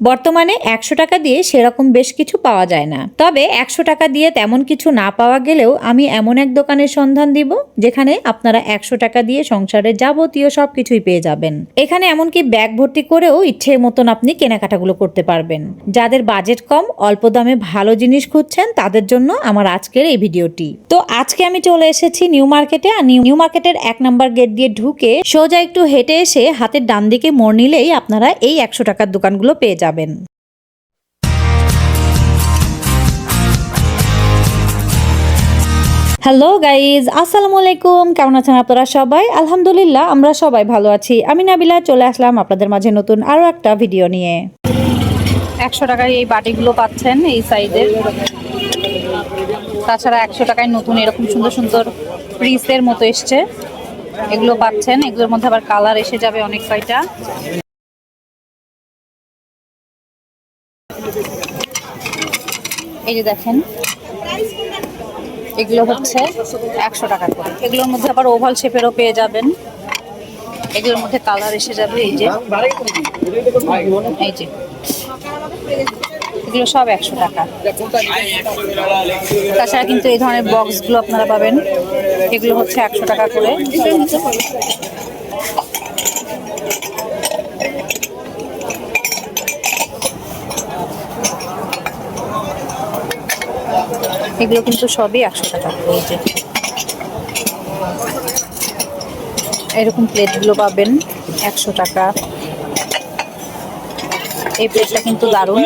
বর্তমানে ১০০ টাকা দিয়ে সেরকম বেশ কিছু পাওয়া যায় না, তবে ১০০ টাকা দিয়ে তেমন কিছু না পাওয়া গেলেও আমি এমন এক দোকানের সন্ধান দিব যেখানে আপনারা ১০০ টাকা দিয়ে সংসারের যাবতীয় সবকিছুই পেয়ে যাবেন। এখানে এমনকি ব্যাগ ভর্তি করেও ইচ্ছে মতন আপনি কেনাকাটাগুলো করতে পারবেন। যাদের বাজেট কম, অল্প দামে ভালো জিনিস খুঁজছেন তাদের জন্য আমার আজকের এই ভিডিওটি। তো আজকে আমি চলে এসেছি নিউ মার্কেটে, আর নিউ মার্কেটের ১ নম্বর গেট দিয়ে ঢুকে সোজা একটু হেঁটে এসে হাতের ডান দিকে মোড় নিলেই আপনারা এই ১০০ টাকার দোকানগুলো পেয়ে যাবেন। হ্যালো গাইজ, আসসালামু আলাইকুম। কেমন আছেন আপনারা সবাই? আলহামদুলিল্লাহ আমরা সবাই ভালো আছি। আমি নাবিলা চলে আসলাম আপনাদের মাঝে নতুন আরো একটা ভিডিও নিয়ে। ১০০ টাকায় এই বাটিগুলো পাচ্ছেন এই সাইজের। তাছাড়া ১০০ টাকায় নতুন এরকম সুন্দর সুন্দর পিসের মতো এসছে, এগুলো পাচ্ছেন। এগুলোর মধ্যে আবার কালার এসে যাবে অনেক কয়টা। এই যে দেখেন, এগুলো হচ্ছে ১০০ টাকা করে। এগুলোর মধ্যে আবার ওভাল শেপেরও পেয়ে যাবেন। এগুলোর মধ্যে কালার এসে যাবে। এই যে এগুলো সব ১০০ টাকা। তাছাড়া কিন্তু এই ধরনের বক্সগুলো আপনারা পাবেন, এগুলো হচ্ছে ১০০ টাকা করে। এগুলো কিন্তু সবই ১০০ টাকা করে। এই যে এরকম প্লেটগুলো পাবেন ১০০ টাকা। এই প্লেটটা কিন্তু দারুণ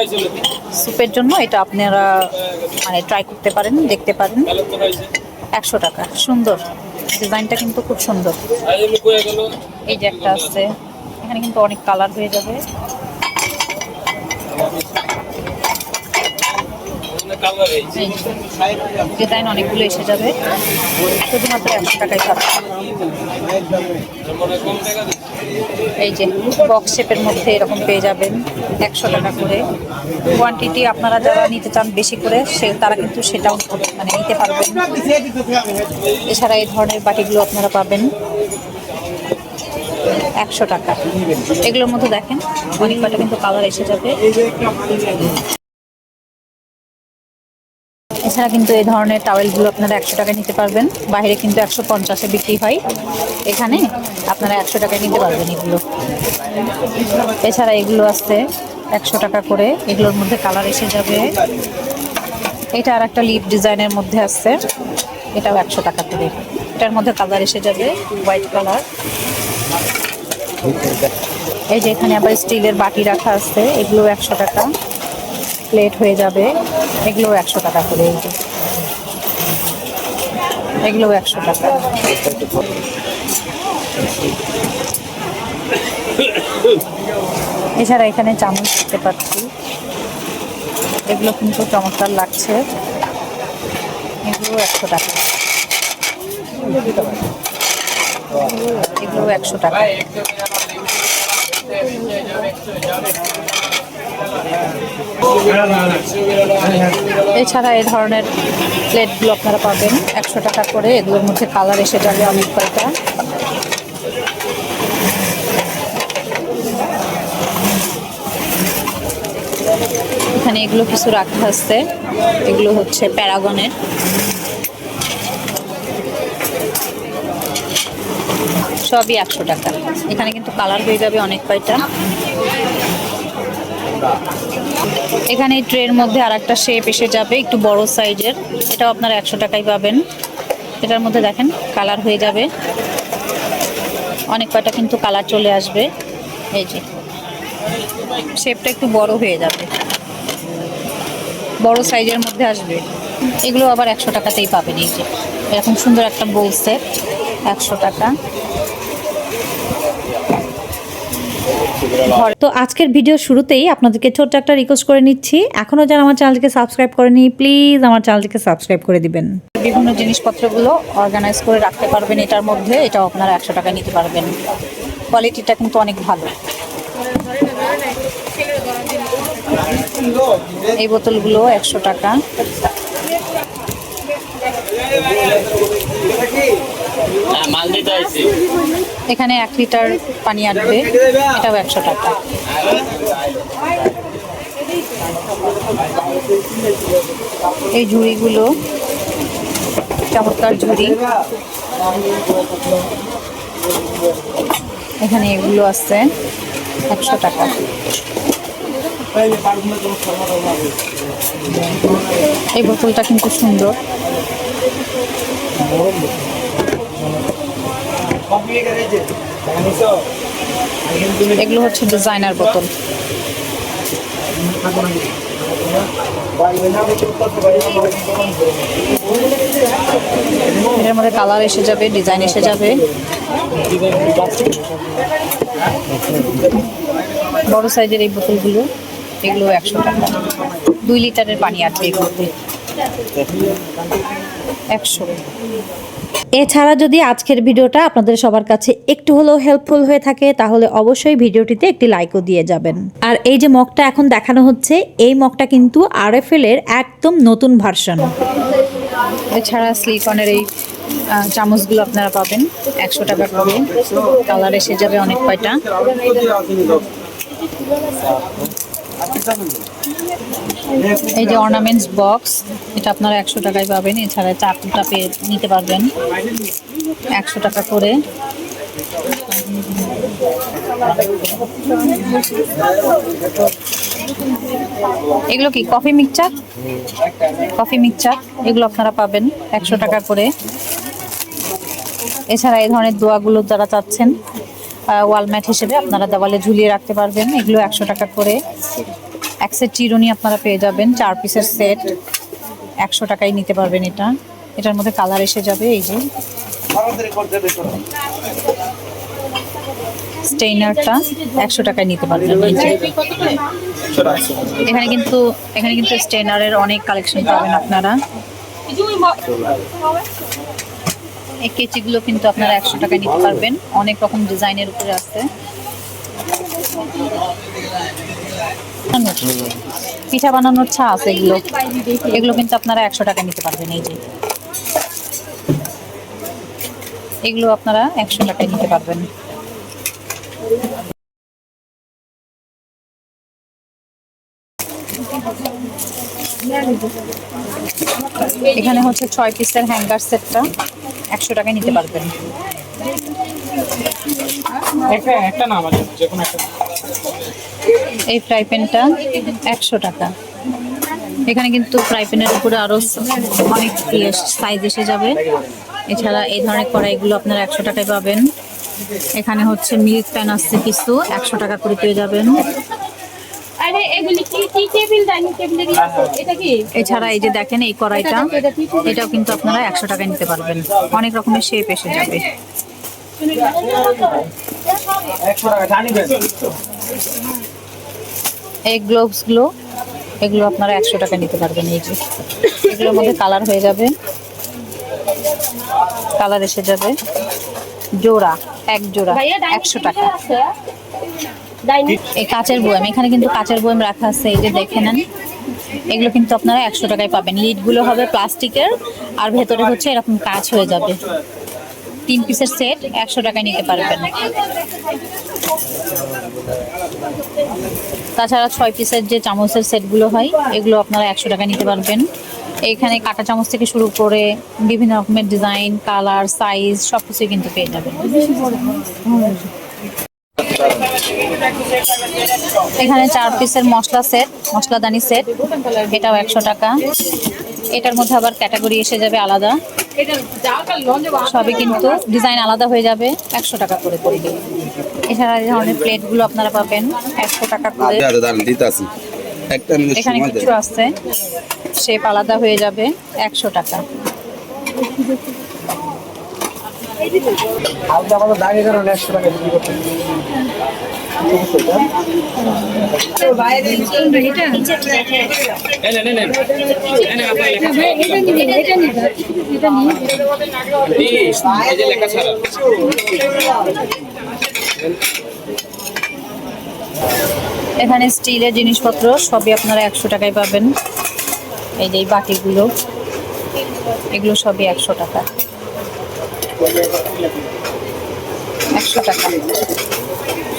স্যুপের জন্য, এটা আপনারা মানে ট্রাই করতে পারেন, দেখতে পারেন। ১০০ টাকা, সুন্দর ডিজাইনটা কিন্তু খুব সুন্দর। এই যে একটা আছে, এখানে কিন্তু অনেক কালার হয়ে যাবে। ডিজাইন অনেকগুলো এসে যাবে, শুধুমাত্র ১০০ টাকায় পাবেন। এই যে বক্স শেপের মধ্যে এরকম পেয়ে যাবেন ১০০ টাকা করে। কোয়ান্টিটি আপনারা যারা নিতে চান বেশি করে তারা কিন্তু সেটাও মানে নিতে পারবেন। এছাড়া এই ধরনের বাটিগুলো আপনারা পাবেন ১০০ টাকা। এগুলোর মধ্যে দেখেন অনেক কয়টা কিন্তু কালার এসে যাবে। এছাড়া কিন্তু এই ধরনের টাওয়েলগুলো আপনারা ১০০ টাকায় নিতে পারবেন। বাইরে কিন্তু ১৫০-এ বিক্রি হয়, এখানে আপনারা ১০০ টাকায় নিতে পারবেন এগুলো। এছাড়া এগুলো আছে ১০০ টাকা করে, এগুলোর মধ্যে কালার এসে যাবে। এটা আর একটা লিপ ডিজাইনের মধ্যে আছে, এটাও ১০০ টাকা করে। এটার মধ্যে কালার এসে যাবে হোয়াইট কালার। এই যে এখানে আবার স্টিলের বাটি রাখা আছে, এগুলো ১০০ টাকা প্লেট হয়ে যাবে। এগুলো ১০০ টাকা করে। এই যে এগুলো ১০০ টাকা। এছাড়া এখানে চামচ দেখতে পাচ্ছি, এগুলো কিন্তু চমৎকার লাগছে। এগুলো ১০০ টাকা। এগুলো ১০০ টাকা। এছাড়া এই ধরনের প্লেটগুলো আপনারা পাবেন ১০০ টাকা করে। এগুলোর মধ্যে কালার এসে যাবে অনেক কয়টা। এখানে এগুলো কিছু রাখা আছে, এগুলো হচ্ছে প্যারাগনের। সবই ১০০ টাকা। এখানে কিন্তু কালার হয়ে যাবে অনেক কয়টা। এখানে এই ট্রের মধ্যে আর একটা শেপ এসে যাবে একটু বড় সাইজের, এটাও আপনারা ১০০ টাকায় পাবেন। এটার মধ্যে দেখেন কালার হয়ে যাবে অনেক কয়টা, কিন্তু কালার চলে আসবে। এই যে শেপটা একটু বড় হয়ে যাবে, বড় সাইজের মধ্যে আসবে। এগুলো আবার ১০০ টাকাতেই পাবেন। এই যে এরকম সুন্দর একটা বোল সেট ১০০ টাকা। তো আজকের ভিডিও শুরুতেই আপনাদেরকে ছোট্ট একটা রিকোয়েস্ট করে নিচ্ছি, এখনও যারা আমার চ্যানেলটিকে সাবস্ক্রাইব করেনি প্লিজ আমার চ্যানেলটিকে সাবস্ক্রাইব করে দিবেন। বিভিন্ন জিনিসপত্রগুলো অর্গানাইজ করে রাখতে পারবেন এটার মধ্যে, এটাও আপনারা ১০০ টাকা নিতে পারবেন। কোয়ালিটিটা কিন্তু অনেক ভালো। এই বোতলগুলো ১০০ টাকা। এখানে ১ লিটার পানি আসবে, এটাও ১০০ টাকা। এই ঝুড়িগুলো চমৎকার ঝুড়ি, এখানে এগুলো আছে 100 টাকা। এই বোতলটা কিন্তু সুন্দর, এগুলো হচ্ছে ডিজাইনার বোতল। এর মধ্যে কালার এসে যাবে, ডিজাইন এসে যাবে। বড় সাইজের এই বোতলগুলো, এগুলো 100 টাকা। 2 লিটারের পানি আছে এগুলোতে, 100। এছাড়া যদি আজকের ভিডিওটা আপনাদের সবার কাছে একটু হলেও হেল্পফুল হয়ে থাকে তাহলে অবশ্যই ভিডিওটিতে একটি লাইকও দিয়ে যাবেন। আর এই যে মগটা এখন দেখানো হচ্ছে, এই মগটা কিন্তু আরএফএল এর একদম নতুন ভার্সন। এছাড়া সিলিকনের এই চামচগুলো আপনারা পাবেন 100 টাকা করে। কালার এসে যাবে অনেক কয়টা। এই যে অর্নামেন্টস বক্স, এটা আপনারা 100 টাকায় পাবেন। এছাড়া চাকুটা পেয়ে নিতে পারবেন 100 টাকা করে। এগুলো কি কফি মিক্সচার? কফি মিক্সচার এগুলো আপনারা পাবেন 100 টাকা করে। এছাড়া এই ধরনের দোয়াগুলো যারা চাচ্ছেন ওয়ালম্যাট হিসেবে আপনারা দেওয়ালে ঝুলিয়ে রাখতে পারবেন, এগুলো 100 টাকা করে। এক সেট চিরুনি আপনারা পেয়ে যাবেন, 4 পিসের সেট, 100 টাকায় নিতে পারবেন। এটার মধ্যে কালার এসে যাবে। এই যে স্টেইনারটা 100 টাকায় নিতে পারবেন। এখানে কিন্তু স্টেইনারের অনেক কালেকশন পাবেন আপনারা। এই কেচিগুলো কিন্তু আপনারা 100 টাকায় নিতে পারবেন, অনেক রকম ডিজাইনের উপরে আছে। পিঠা বানানোর ছা আছে, এগুলো কিন্তু আপনারা 100 টাকা নিতে পারবেন। এই যে এগুলো আপনারা 100 টাকায় নিতে পারবেন। এখানে হচ্ছে 6 পিসের হ্যাঙ্গার সেটটা 100 টাকায় নিতে পারবেন। এই ফ্রাই প্যানটা 100 টাকা। এখানে কিন্তু ফ্রাই প্যানের উপরে আরো অনেক সাইজ এসে যাবে। এছাড়া এই ধরনের কড়াইগুলো আপনারা 100 টাকায় পাবেন। এখানে হচ্ছে মিল্ক প্যান আসছে কিছু, 100 টাকা করে পেয়ে যাবেন। এছাড়া এই যে দেখেন এই কড়াইটা, এটাও কিন্তু আপনারা 100 টাকায় নিতে পারবেন। অনেক রকমের শেপ এসে যাবে। এই গ্লোভসগুলো, এগুলো আপনারা 100 টাকা নিতে পারবেন। এই যে এগুলোর মধ্যে কালার হয়ে যাবে, কালার এসে যাবে। জোড়া, এক জোড়া 100 টাকা। এই কাচের বয়াম, এখানে কিন্তু কাচের বয়াম রাখা আছে, এই যে দেখে নেন। এগুলো কিন্তু আপনারা 100 টাকায় পাবেন। লিডগুলো হবে প্লাস্টিকের, আর ভেতরে হচ্ছে এরকম কাচ হয়ে যাবে। 3 পিসের সেট 100 টাকায় নিতে পারবেন। তাছাড়া 6 পিসের যে চামচের সেটগুলো হয়, এগুলো আপনারা 100 টাকায় নিতে পারবেন। এইখানে কাঁটা চামচ থেকে শুরু করে বিভিন্ন রকমের ডিজাইন, কালার, সাইজ সবকিছুই কিন্তু পেয়ে যাবেন। এখানে 4 পিসের মশলা সেট, মশলাদানি সেট, এটাও 100 টাকা। এটার মধ্যে আবার ক্যাটাগরি এসে যাবে আলাদা, সবই কিন্তু ডিজাইন আলাদা হয়ে যাবে, 100 টাকা করে পড়বে। এছাড়া এই ধরনের প্লেটগুলো আপনারা পাবেন 100 টাকা করে। এখানে কিছু আছে, শেপ আলাদা হয়ে যাবে, 100 টাকা। এখানে স্টিলের জিনিসপত্র সবই আপনারা 100 টাকায় পাবেন। এই যে বাটিগুলো, এগুলো সবই 100 টাকা। 100 টাকা।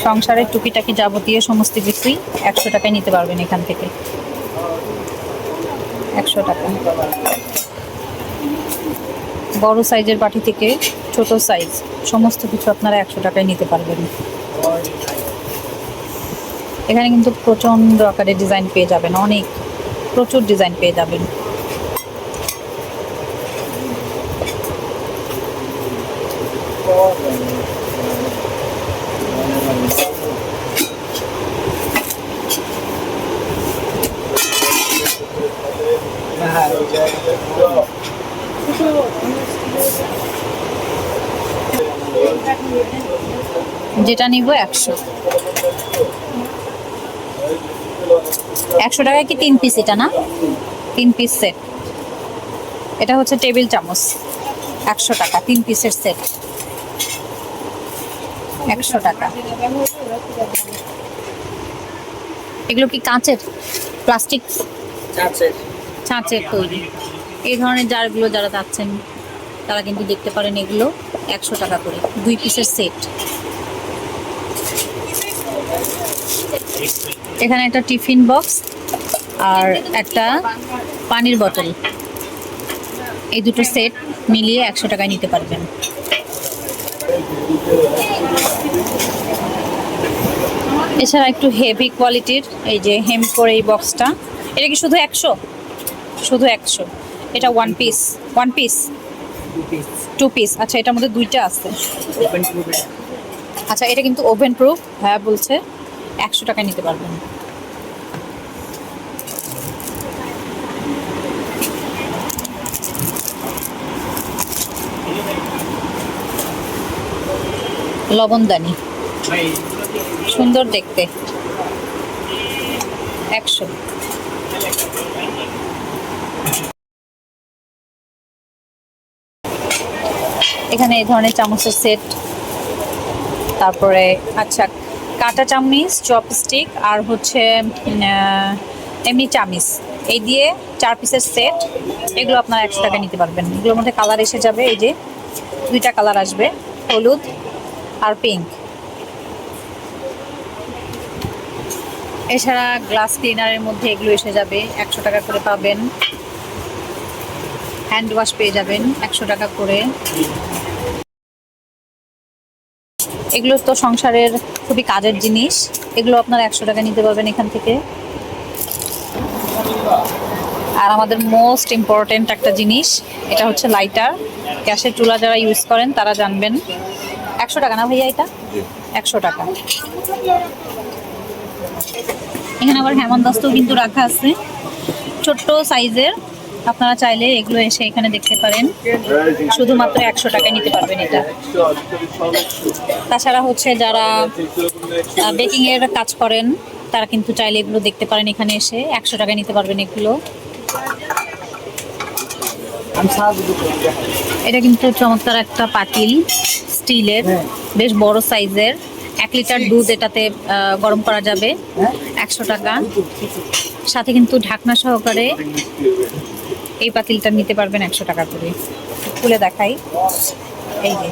সংসারের টুকিটাকি যাবতীয় সমস্ত কিছুই 100 টাকায় নিতে পারবেন এখান থেকে। 100 টাকা। বড় সাইজের বাটি থেকে ছোট সাইজ সমস্ত কিছু আপনারা 100 টাকায় নিতে পারবেন। এখানে কিন্তু প্রচন্ড আকারে ডিজাইন পেয়ে যাবেন, অনেক প্রচুর ডিজাইন পেয়ে যাবেন। যেটা নিব 100 টাকায় কি 3 পিস? এটা না 3 পিস সেট। এটা হচ্ছে টেবিল চামচ 100 টাকা, 3 পিসের সেট 100 টাকা। এগুলো কি কাঁচের, প্লাস্টিক? ছাঁচের তৈরি। এই ধরনের জারগুলো যারা চাচ্ছেন তারা কিন্তু দেখতে পারেন, এগুলো 100 টাকা করে 2 পিসের সেট। এখানে একটা টিফিন বক্স আর একটা পানির বোতল, এই দুটো সেট মিলিয়ে 100 টাকায় নিতে পারবেন। এছাড়া একটু হেভি কোয়ালিটির এই যে হেমকোর এই বক্সটা, এটা কি শুধু 100? শুধু 100। এটা 1 পিস 2 পিস। আচ্ছা, এটার মধ্যে 2টা আছে। আচ্ছা, এটা কিন্তু ওভেন প্রুফ হ্যাঁ বলছে, 100 টাকায় নিতে পারবেন। লবণদানি সুন্দর দেখতে, 100। এখানে এই ধরনের চামচের সেট, তারপরে আচ্ছা কাঁটা চামচ, চপস্টিক আর হচ্ছে এমনি চামচ, এই দিয়ে 4 পিসের সেট। এগুলো আপনারা 100 টাকা নিতে পারবেন। এগুলোর মধ্যে কালার এসে যাবে, এই যে 2টা কালার আসবে, হলুদ আর পিঙ্ক। এছাড়া গ্লাস ক্লিনারের মধ্যে এগুলো এসে যাবে, 100 টাকা করে পাবেন। হ্যান্ড ওয়াশ পেয়ে যাবেন 100 টাকা করে। এগুলো তো সংসারের খুবই কাজের জিনিস, এগুলো আপনারা 100 টাকা নিতে পারবেন এখান থেকে। আর আমাদের মোস্ট ইম্পর্টেন্ট একটা জিনিস, এটা হচ্ছে লাইটার। গ্যাসের চুলা যারা ইউজ করেন তারা জানবেন। 100 টাকা না ভাইয়া? এটা 100 টাকা। এখানে আবার হেমন্দাস্তও কিন্তু রাখা আছে ছোট্ট সাইজের, আপনারা চাইলে এগুলো এসে এখানে দেখতে পারেন, শুধুমাত্র 100 টাকায় নিতে পারবেন এটা। তাছাড়া হচ্ছে যারা বেকিং এর কাজ করেন তারা কিন্তু চাইলে এগুলো দেখতে পারেন, এখানে এসে 100 টাকায় নিতে পারবেন এগুলো। এটা কিন্তু চমৎকার একটা পাতিল, স্টিলের, বেশ বড় সাইজের। 1 লিটার দুধ এটাতে গরম করা যাবে, 100 টাকা। সাথে কিন্তু ঢাকনা সহকারে এই পাতিলটা নিতে পারবেন 100 টাকা করে। খুলে দেখাই, এই যে